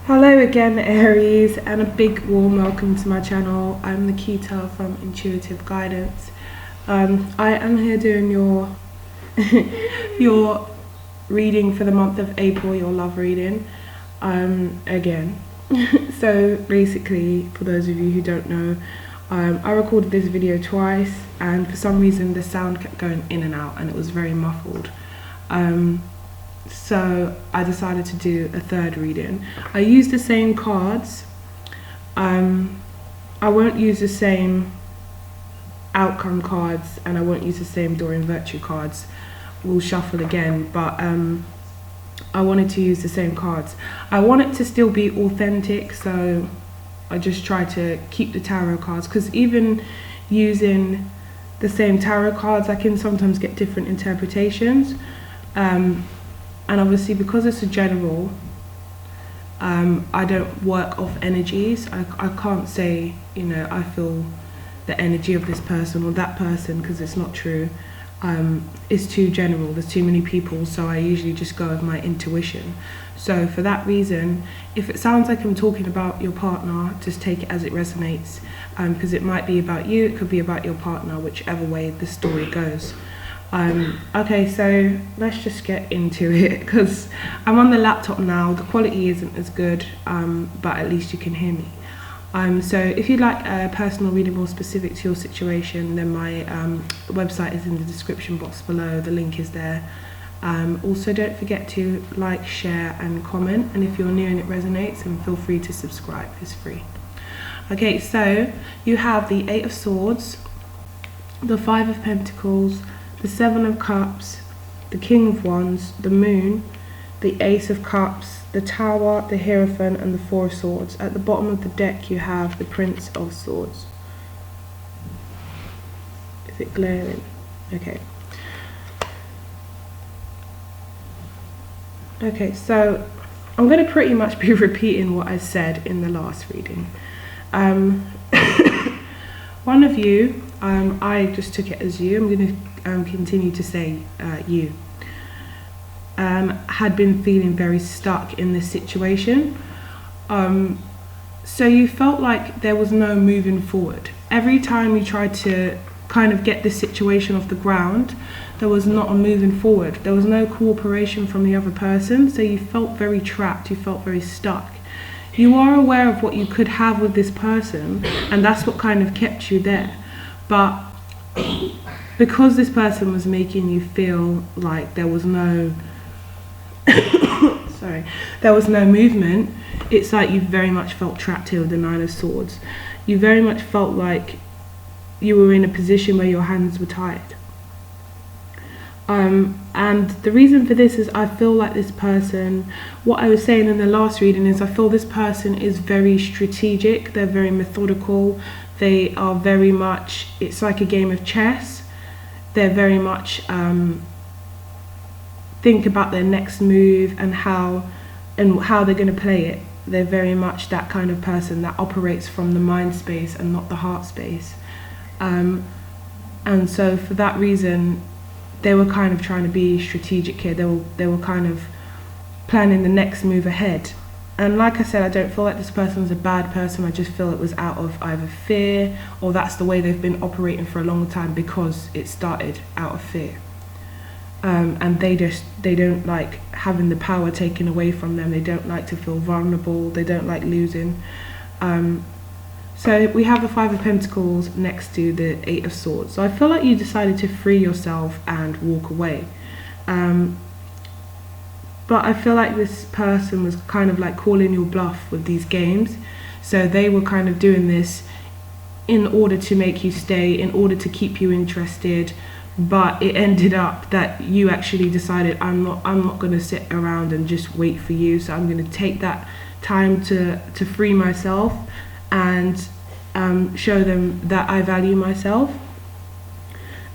Hello again, Aries, and a big warm welcome to my channel. I'm Nikita from Intuitive Guidance. I am here doing your your reading for the month of April, your love reading, again. So basically, for those of you who don't know, I recorded this video twice, and for some reason the sound kept going in and out and it was very muffled. So I decided to do a third reading. I used the same cards. I won't use the same outcome cards, and I won't use the same Dorian Virtue cards. We'll shuffle again, but I wanted to use the same cards. I want it to still be authentic, so I just try to keep the tarot cards, because even using the same tarot cards, I can sometimes get different interpretations. And obviously, because it's a general, I don't work off energies. I can't say, I feel the energy of this person or that person, because it's not true. It's too general, there's too many people, so I usually just go with my intuition. So for that reason, if it sounds like I'm talking about your partner, just take it as it resonates, because it might be about you, it could be about your partner, whichever way the story goes. Okay, so let's just get into it, because I'm on the laptop now. The quality isn't as good, but at least you can hear me. So if you'd like a personal reading more specific to your situation, then my website is in the description box below. The link is there. Also, don't forget to like, share and comment, and if you're new and it resonates, then feel free to subscribe. It's free. Okay, so you have the 8 of Swords, the 5 of Pentacles, the 7 of Cups, the King of Wands, the Moon, the Ace of Cups, the Tower, the Hierophant and the 4 of Swords. At the bottom of the deck you have the Prince of Swords. Is it glaring? Okay. Okay, so I'm going to pretty much be repeating what I said in the last reading. One of you, I just took it as you, I'm going to continue to say you, had been feeling very stuck in this situation. So you felt like there was no moving forward. Every time you tried to kind of get this situation off the ground, there was not a moving forward. There was no cooperation from the other person, so you felt very trapped, you felt very stuck. You are aware of what you could have with this person, and that's what kind of kept you there. But because this person was making you feel like there was no there was no movement, it's like you very much felt trapped here with the 9 of Swords. You very much felt like you were in a position where your hands were tied. And the reason for this is I feel like this person, what I was saying in the last reading is I feel this person is very strategic, they're very methodical, they are very much, it's like a game of chess. They're very much think about their next move and how they're going to play it. They're very much that kind of person that operates from the mind space and not the heart space. And so for that reason, they were kind of trying to be strategic here. They were kind of planning the next move ahead. And like I said, I don't feel like this person was a bad person. I just feel it was out of either fear, or that's the way they've been operating for a long time, because it started out of fear. And they don't like having the power taken away from them. They don't like to feel vulnerable. They don't like losing. So we have the 5 of Pentacles next to the 8 of Swords. So I feel like you decided to free yourself and walk away. But I feel like this person was kind of like calling your bluff with these games. So they were kind of doing this in order to make you stay, in order to keep you interested. But it ended up that you actually decided, I'm not going to sit around and just wait for you. So I'm going to take that time to free myself and show them that I value myself.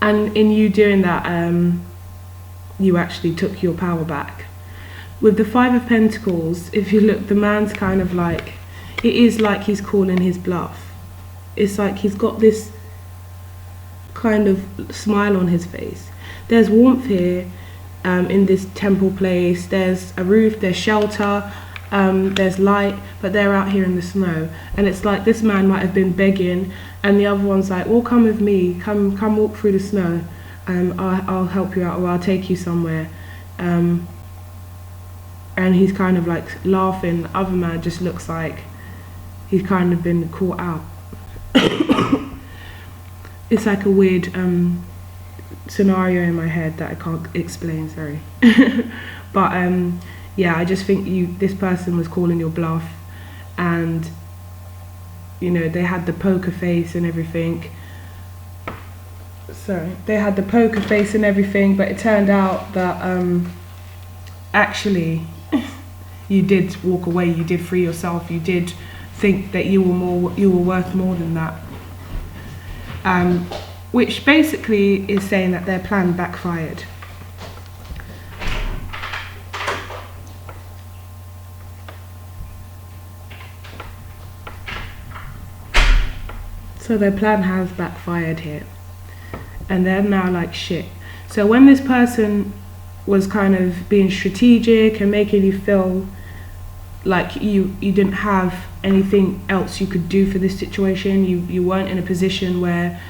And in you doing that, you actually took your power back. With the 5 of Pentacles, if you look, the man's kind of like, it is like he's calling his bluff. It's like he's got this kind of smile on his face. There's warmth here in this temple place. There's a roof, there's shelter. there's light, but they're out here in the snow. And it's like this man might have been begging, and the other one's like, well, come with me, come walk through the snow. I'll help you out, or I'll take you somewhere. And he's kind of like laughing. The other man just looks like he's kind of been caught out. It's like a weird scenario in my head that I can't explain, sorry. But yeah, I just think this person was calling your bluff, and you know, they had the poker face and everything. Sorry, they had the poker face and everything, but it turned out that actually you did walk away, you did free yourself, you did think that you were worth more than that. Which basically is saying that their plan backfired. So their plan has backfired here. And they're now like shit. So when this person was kind of being strategic and making you feel like you didn't have anything else you could do for this situation, you weren't in a position where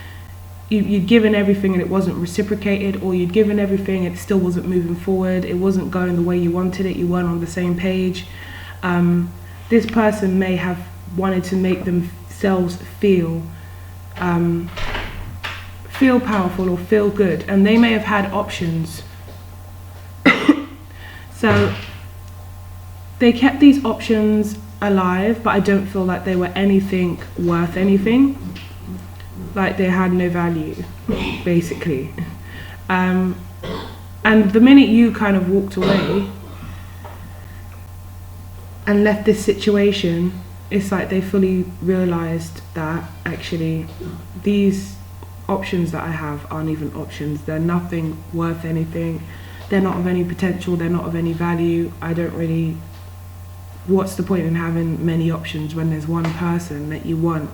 you'd given everything and it wasn't reciprocated, or you'd given everything and it still wasn't moving forward, it wasn't going the way you wanted it, you weren't on the same page. This person may have wanted to make themselves feel powerful or feel good, and they may have had options. So they kept these options alive, but I don't feel like they were anything worth anything. Like they had no value, basically. And the minute you kind of walked away and left this situation, it's like they fully realized that actually these options that I have aren't even options. They're nothing worth anything. They're not of any potential. They're not of any value. What's the point in having many options when there's one person that you want?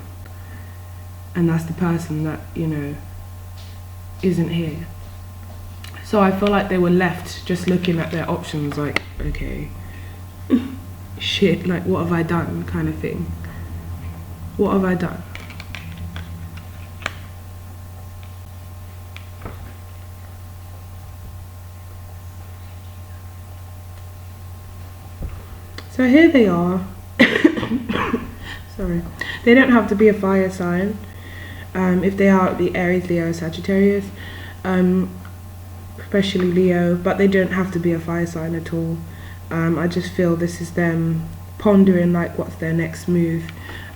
And that's the person that, you know, isn't here. So I feel like they were left just looking at their options like, okay, shit, like what have I done kind of thing. What have I done? So here they are. Sorry. They don't have to be a fire sign. If they are, it would be Aries, Leo, Sagittarius, especially Leo, but they don't have to be a fire sign at all. I just feel this is them pondering like what's their next move.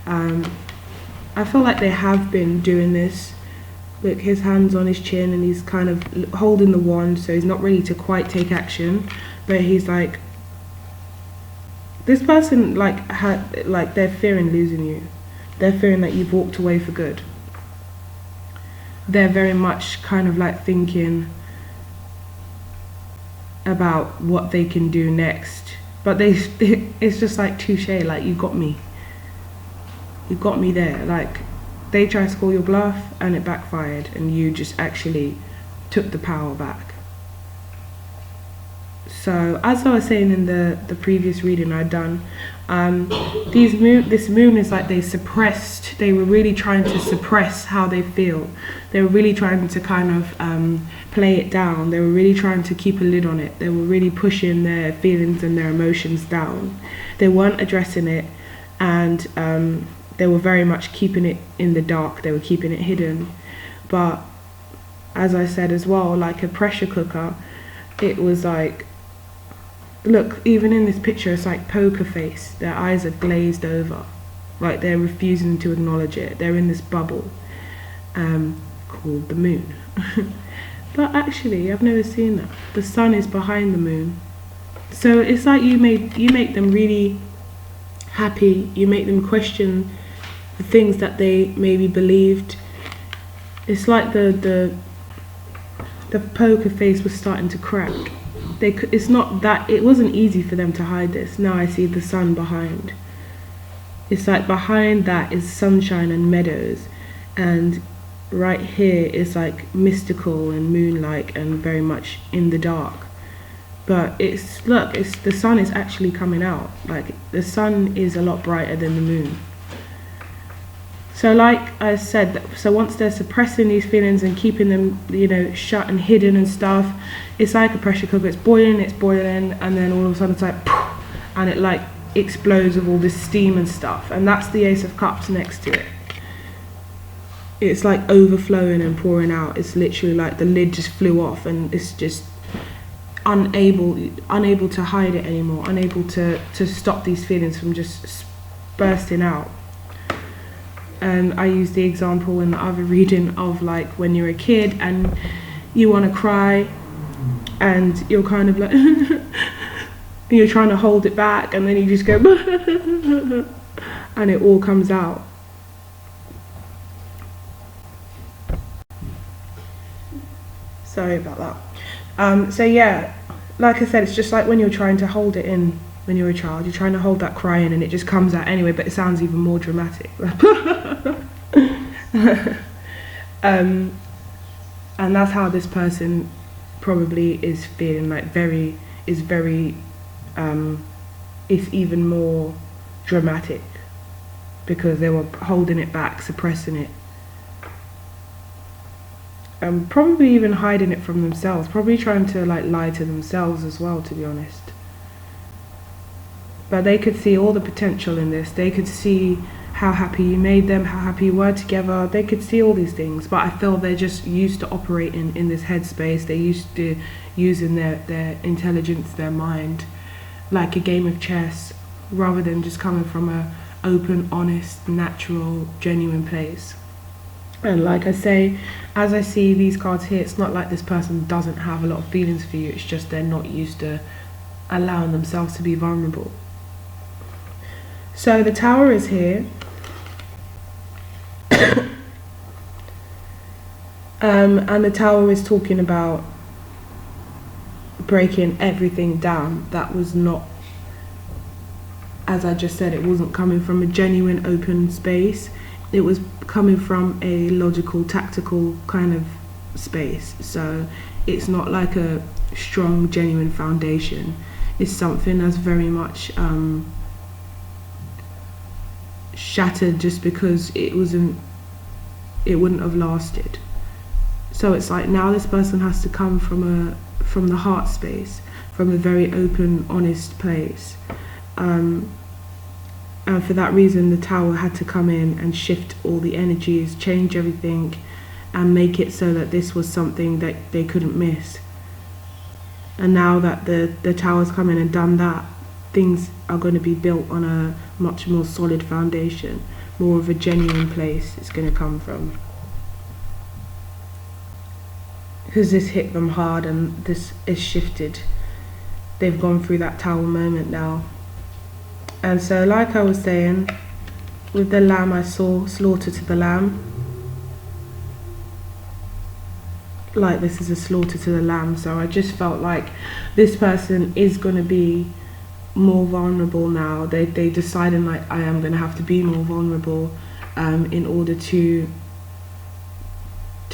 I feel like they have been doing this. Look, his hand's on his chin and he's kind of holding the wand, so he's not ready to quite take action, but he's like, this person they're fearing losing you. They're fearing that you've walked away for good. They're very much kind of like thinking about what they can do next. But it's just like touche, like you got me. You got me there. Like they tried to call your bluff and it backfired and you just actually took the power back. So as I was saying in the previous reading I'd done, this moon is like they were really trying to suppress how they feel. They were really trying to kind of play it down. They were really trying to keep a lid on it. They were really pushing their feelings and their emotions down. They weren't addressing it, and they were very much keeping it in the dark. They were keeping it hidden. But as I said as well, like a pressure cooker, it was like, look, even in this picture, it's like poker face. Their eyes are glazed over, like they're refusing to acknowledge it. They're in this bubble called the moon. But actually, I've never seen that. The sun is behind the moon. So it's like you make them really happy. You make them question the things that they maybe believed. It's like the poker face was starting to crack. It wasn't easy for them to hide this. Now I see the sun behind. It's like behind that is sunshine and meadows, and right here is like mystical and moonlight and very much in the dark. But look, the sun is actually coming out. Like, the sun is a lot brighter than the moon. So like I said, so once they're suppressing these feelings and keeping them, you know, shut and hidden and stuff, it's like a pressure cooker. It's boiling, and then all of a sudden it's like, poof, and it like explodes with all this steam and stuff. And that's the Ace of Cups next to it. It's like overflowing and pouring out. It's literally like the lid just flew off, and it's just unable to hide it anymore, unable to stop these feelings from just bursting out. And I used the example in the other reading of like when you're a kid and you want to cry and you're kind of like you're trying to hold it back, and then you just go and it all comes out. Sorry about that. So yeah, like I said, it's just like when you're trying to hold it in when you're a child. You're trying to hold that cry in and it just comes out anyway, but it sounds even more dramatic. And that's how this person probably is feeling, like it's even more dramatic because they were holding it back, suppressing it. Probably even hiding it from themselves, probably trying to like lie to themselves as well, to be honest. But they could see all the potential in this. They could see how happy you made them, how happy you were together. They could see all these things, but I feel they're just used to operating in this headspace. They're used to using their intelligence, their mind, like a game of chess, rather than just coming from a open, honest, natural, genuine place. And like I say, as I see these cards here, it's not like this person doesn't have a lot of feelings for you. It's just they're not used to allowing themselves to be vulnerable. So the Tower is here. And the Tower is talking about breaking everything down that was not, as I just said, it wasn't coming from a genuine open space. It was coming from a logical, tactical kind of space. So it's not like a strong, genuine foundation. It's something that's very much shattered just because it wouldn't have lasted. So it's like now this person has to come from the heart space, from a very open, honest place. And for that reason, the Tower had to come in and shift all the energies, change everything, and make it so that this was something that they couldn't miss. And now that the Tower's come in and done that, things are going to be built on a much more solid foundation, more of a genuine place it's going to come from. Because this hit them hard and this is shifted. They've gone through that Tower moment now. And so like I was saying, with the lamb I saw slaughter to the lamb. Like this is a slaughter to the lamb. So I just felt like this person is going to be more vulnerable now. They deciding like I am going to have to be more vulnerable in order to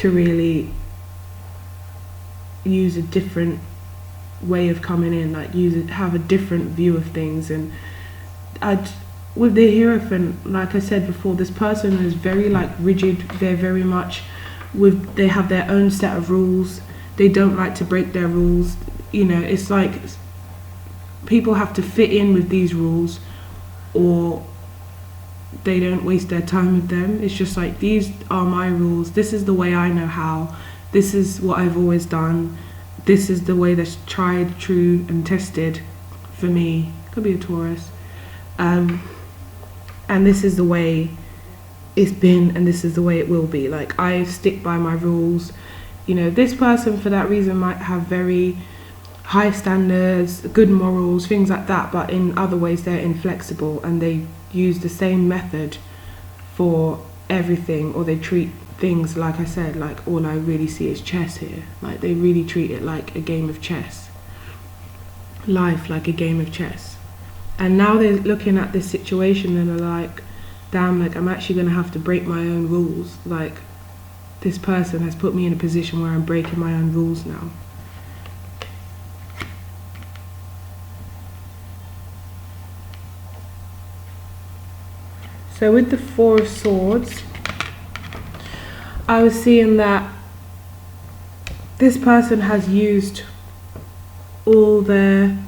really use a different way of coming in, like have a different view of things. And with the Hierophant, like I said before, this person is very like rigid. They're very much they have their own set of rules. They don't like to break their rules. You know, it's like people have to fit in with these rules or they don't waste their time with them. It's just like, these are my rules. This is the way I know how. This is what I've always done. This is the way that's tried, true, and tested for me. Could be a Taurus. And this is the way it's been, and this is the way it will be. Like, I stick by my rules. You know, this person for that reason might have very high standards, good morals, things like that, but in other ways they're inflexible and they use the same method for everything, or they treat things, like I said, like all I really see is chess here. Like they really treat it like a game of chess. Life like a game of chess. And now they're looking at this situation and they're like, damn, like I'm actually going to have to break my own rules. Like this person has put me in a position where I'm breaking my own rules now. So with the Four of Swords, I was seeing that this person has used all their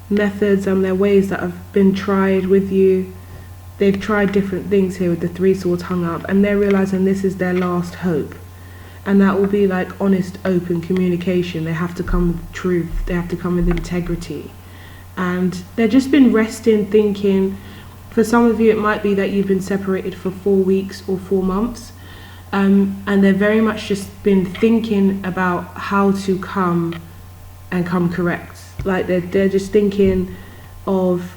methods and their ways that have been tried with you. They've tried different things here with the Three Swords hung up, and they're realizing this is their last hope. And that will be like honest, open communication. They have to come with truth. They have to come with integrity. And they've just been resting, thinking. For some of you, it might be that you've been separated for 4 weeks or 4 months. And they've very much just been thinking about how to come correct. Like they're just thinking of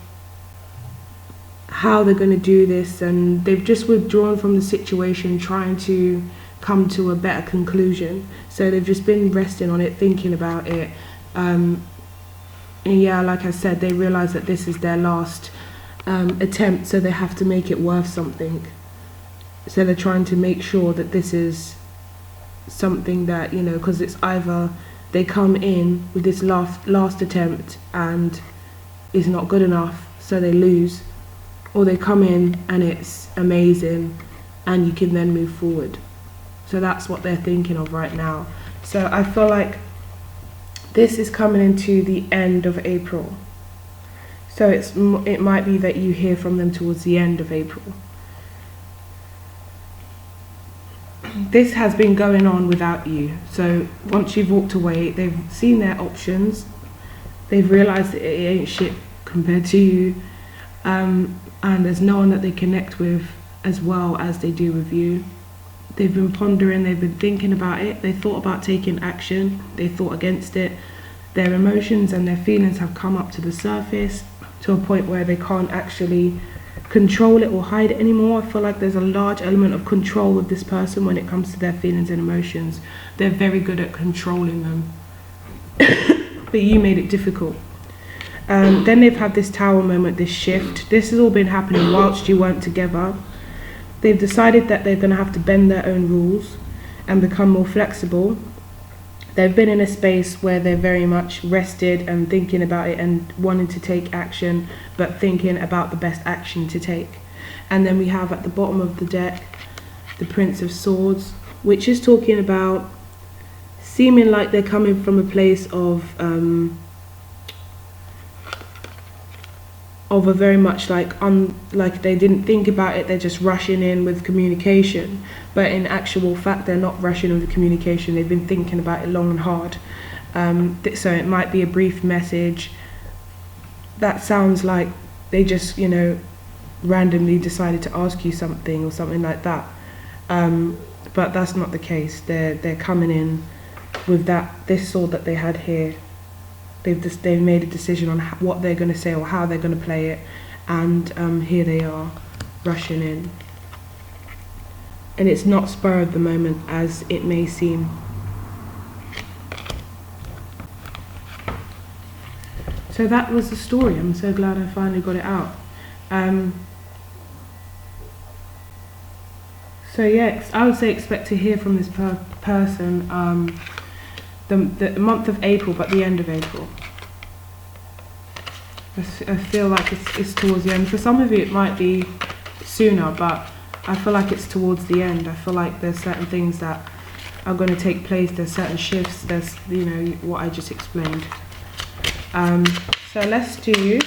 how they're going to do this, and they've just withdrawn from the situation, trying to come to a better conclusion. So they've just been resting on it, thinking about it. And yeah, like I said, they realize that this is their last attempt, so they have to make it worth something. So they're trying to make sure that this is something that, you know, because it's either they come in with this last attempt and it's not good enough, so they lose, or they come in and it's amazing and you can then move forward. So that's what they're thinking of right now. So I feel like this is coming into the end of April. So it might be that you hear from them towards the end of April. This has been going on without you. So once you've walked away, they've seen their options. They've realised that it ain't shit compared to you. And there's no one that they connect with as well as they do with you. They've been pondering, they've been thinking about it. They thought about taking action. They thought against it. Their emotions and their feelings have come up to the surface to a point where they can't actually control it or hide it anymore. I feel like there's a large element of control with this person when it comes to their feelings and emotions. They're very good at controlling them. But you made it difficult. Then they've had this Tower moment, this shift. This has all been happening whilst you weren't together. They've decided that they're going to have to bend their own rules and become more flexible. They've been in a space where they're very much rested and thinking about it and wanting to take action, but thinking about the best action to take. And then we have at the bottom of the deck, the Prince of Swords, which is talking about seeming like they're coming from a place of a very much like they didn't think about it, they're just rushing in with communication, but in actual fact they're not rushing with the communication. They've been thinking about it long and hard. So it might be a brief message that sounds like they just, you know, randomly decided to ask you something or something like that, but that's not the case. They're coming in with this sword that they had here. They've made a decision on what they're going to say or how they're going to play it, and here they are rushing in. And it's not spur of the moment as it may seem. So that was the story. I'm so glad I finally got it out. So yeah, I would say expect to hear from this person the month of April, but the end of April. I feel like it's towards the end. For some of you it might be sooner, but I feel like it's towards the end. I feel like there's certain things that are going to take place. There's certain shifts. There's, you know, what I just explained. So let's do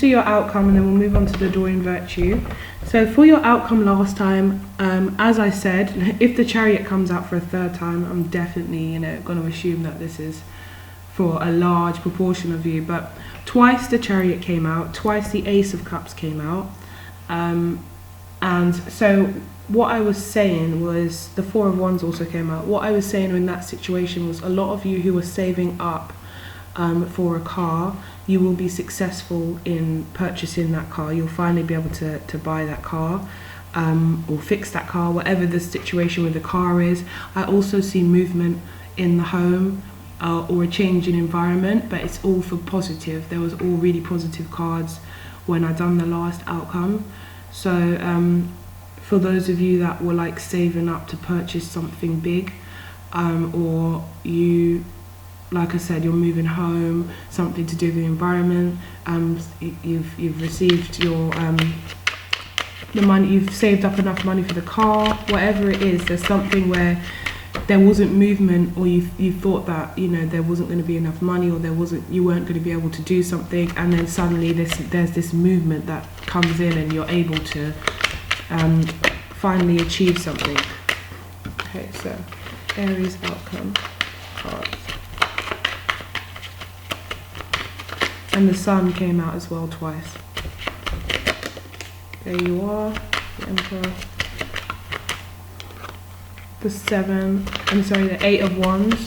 your outcome, and then we'll move on to the Adoring Virtue. So for your outcome last time, as I said, if the Chariot comes out for a third time, I'm definitely, you know, going to assume that this is for a large proportion of you. But twice the Chariot came out, twice the Ace of Cups came out, and so what I was saying was the Four of Wands also came out. What I was saying in that situation was a lot of you who were saving up for a car, you will be successful in purchasing that car. You'll finally be able to buy that car, or fix that car, whatever the situation with the car is. I also see movement in the home, or a change in environment, but it's all for positive. There was all really positive cards when I done the last outcome. So for those of you that were like saving up to purchase something big, or you, like I said, you're moving home, something to do with the environment, you've received your the money, you've saved up enough money for the car, whatever it is. There's something where there wasn't movement, or you thought that, you know, there wasn't going to be enough money, or you weren't going to be able to do something, and then suddenly there's this movement that comes in and you're able to finally achieve something. Okay, so Aries outcome cards. And the Sun came out as well twice. There you are, the Emperor. The 8 of Wands.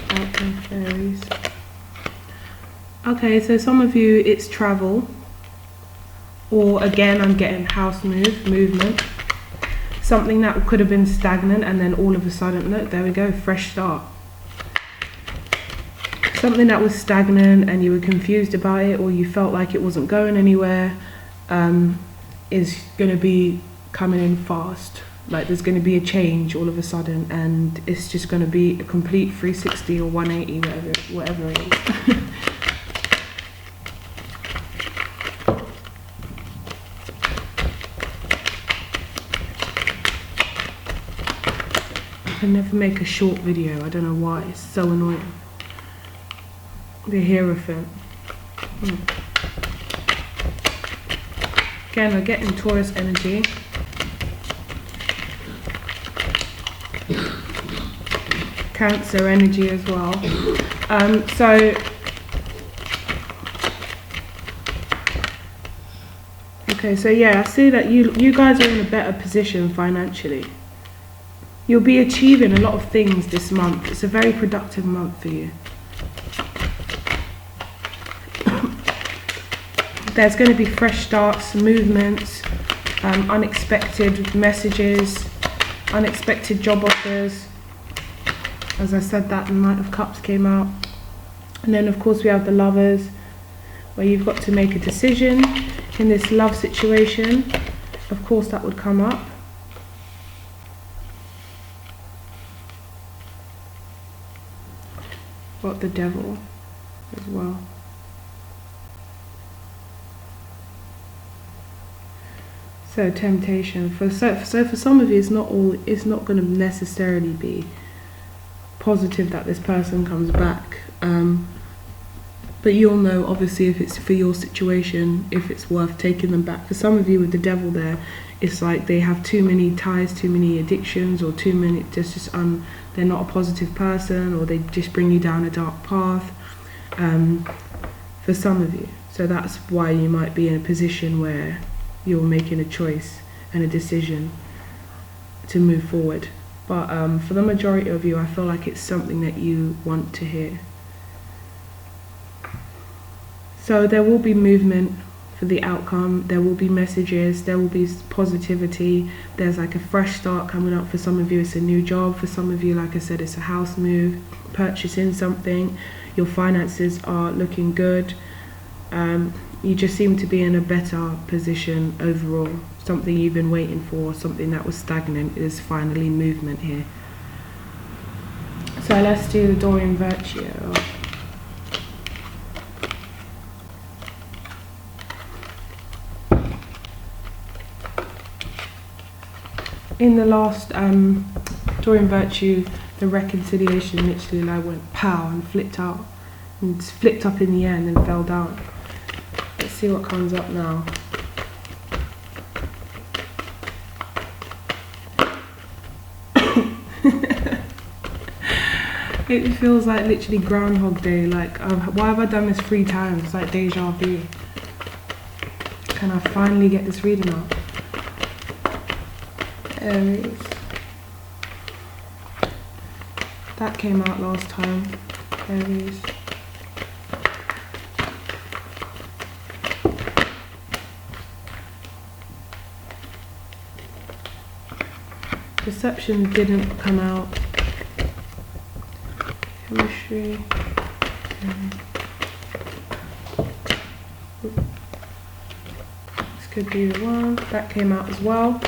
Outcome for Aries. Okay, so some of you, it's travel. Or again, I'm getting house movement. Something that could have been stagnant, and then all of a sudden, look, there we go, fresh start. Something that was stagnant and you were confused about it, or you felt like it wasn't going anywhere, is going to be coming in fast. Like there's going to be a change all of a sudden, and it's just going to be a complete 360 or 180, whatever it is. I can never make a short video, I don't know why, it's so annoying. The Hierophant. Again, we're getting Taurus energy. Cancer energy as well. Okay, so yeah, I see that you guys are in a better position financially. You'll be achieving a lot of things this month. It's a very productive month for you. There's going to be fresh starts, movements, unexpected messages, unexpected job offers. As I said, that the Knight of Cups came out. And then of course we have the Lovers, where you've got to make a decision in this love situation. Of course that would come up. Got the Devil as well. So temptation. For some of you, it's not going to necessarily be positive that this person comes back. But you'll know, obviously, if it's for your situation, if it's worth taking them back. For some of you with the Devil there, it's like they have too many ties, too many addictions, or too many. They're not a positive person, or they just bring you down a dark path. For some of you, so that's why you might be in a position where you're making a choice and a decision to move forward. But for the majority of you, I feel like it's something that you want to hear. So there will be movement for the outcome. There will be messages. There will be positivity. There's like a fresh start coming up. For some of you, it's a new job. For some of you, like I said, it's a house move, purchasing something. Your finances are looking good. You just seem to be in a better position overall. Something you've been waiting for, something that was stagnant, is finally movement here. So let's do the Dorian Virtue. In the last Dorian Virtue, the reconciliation literally like went pow and flipped out. And flipped up in the air and then fell down. Let's see what comes up now. It feels like literally Groundhog Day. Like, why have I done this 3 times? It's like deja vu. Can I finally get this reading out? Aries. That came out last time. Aries. Perception didn't come out. Chemistry. This could be the one. That came out as well.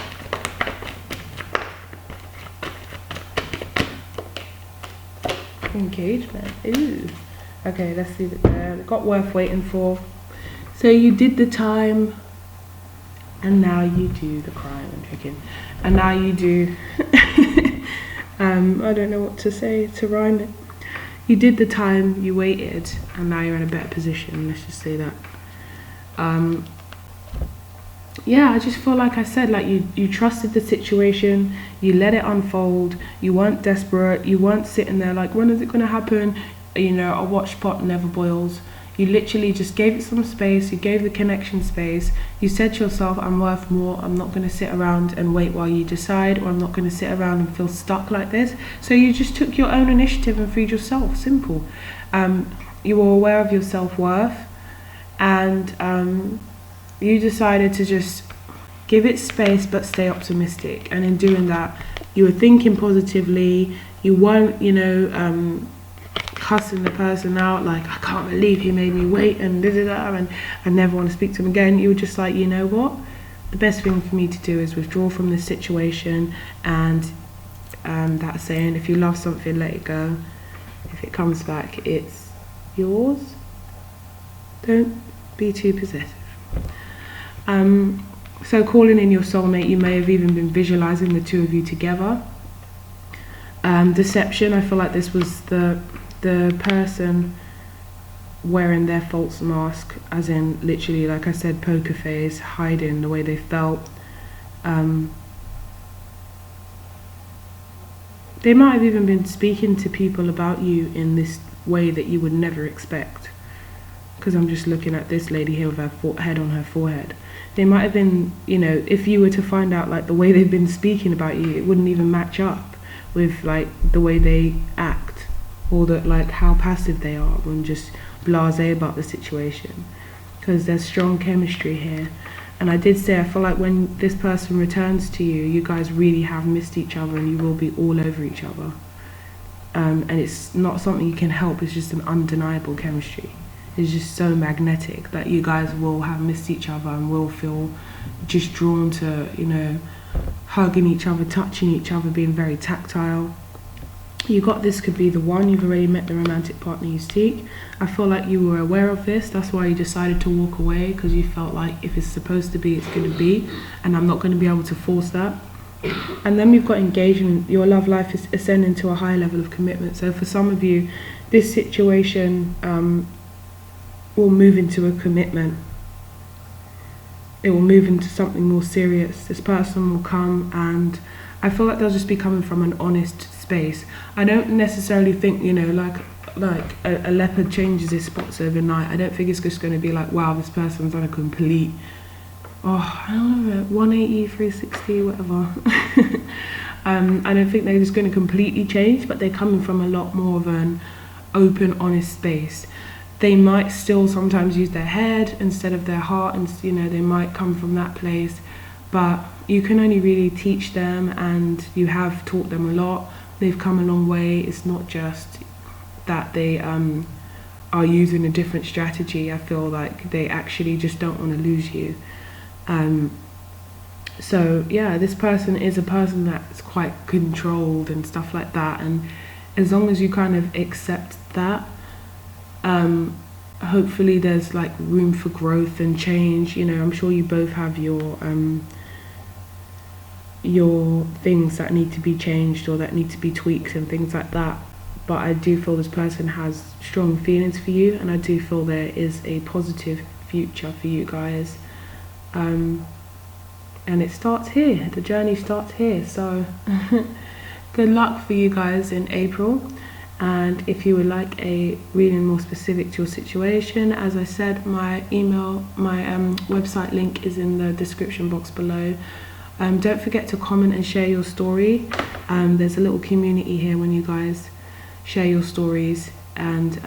Engagement. Ooh. Okay, let's leave it there. Got worth waiting for. So you did the time, and now you do the crime and joking, and now you do I don't know what to say to rhyme it. You did the time, you waited, and now you're in a better position, let's just say that. Yeah, I just feel like I said, like you trusted the situation, you let it unfold, you weren't desperate, you weren't sitting there like, when is it going to happen? You know, a watch pot never boils. You literally just gave it some space, you gave the connection space, you said to yourself, I'm worth more, I'm not going to sit around and wait while you decide, or I'm not going to sit around and feel stuck like this. So you just took your own initiative and freed yourself, simple. You were aware of your self-worth, and you decided to just give it space but stay optimistic. And in doing that, you were thinking positively, you weren't, you know, cussing the person out like, I can't believe he made me wait and and I never want to speak to him again. You were just like, you know what, the best thing for me to do is withdraw from this situation, and that saying, if you love something, let it go. If it comes back, it's yours. Don't be too possessive. So calling in your soulmate, you may have even been visualizing the two of you together. Deception, I feel like this was the person wearing their false mask, as in literally, like I said, poker face, hiding the way they felt. They might have even been speaking to people about you in this way that you would never expect, because I'm just looking at this lady here with her head on her forehead. They might have been, you know, if you were to find out like the way they've been speaking about you, it wouldn't even match up with like the way they act, or that like how passive they are and just blasé about the situation, because there's strong chemistry here. And I did say, I feel like when this person returns to you, you guys really have missed each other and you will be all over each other. And it's not something you can help, it's just an undeniable chemistry. It's just so magnetic that you guys will have missed each other and will feel just drawn to, you know, hugging each other, touching each other, being very tactile. You got this could be the one, you've already met the romantic partner you seek. I feel like you were aware of this, that's why you decided to walk away, because you felt like if it's supposed to be, it's going to be, and I'm not going to be able to force that. And then we've got engagement. Your love life is ascending to a high level of commitment. So for some of you, this situation will move into a commitment. It will move into something more serious. This person will come, and I feel like they'll just be coming from an honest space. I don't necessarily think, you know, like a leopard changes his spots overnight. I don't think it's just going to be like, wow, this person's on a complete, I don't know, 180, 360, whatever. I don't think they're just going to completely change, but they're coming from a lot more of an open, honest space. They might still sometimes use their head instead of their heart, and you know, they might come from that place, but you can only really teach them, and you have taught them a lot. They've come a long way. It's not just that they are using a different strategy. I feel like they actually just don't want to lose you. So yeah, this person is a person that's quite controlled and stuff like that, and as long as you kind of accept that, hopefully there's like room for growth and change. You know, I'm sure you both have your things that need to be changed or that need to be tweaked and things like that, but I do feel this person has strong feelings for you, and I do feel there is a positive future for you guys, and it starts here. The journey starts here. So good luck for you guys in April. And if you would like a reading more specific to your situation, as I said, my website link is in the description box below. Don't forget to comment and share your story. There's a little community here when you guys share your stories, and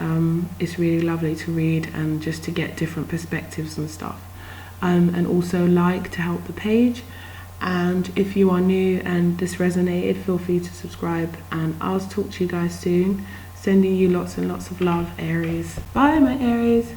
it's really lovely to read and just to get different perspectives and stuff. And also like to help the page. And if you are new and this resonated, feel free to subscribe, and I'll talk to you guys soon. Sending you lots and lots of love, Aries. Bye, my Aries.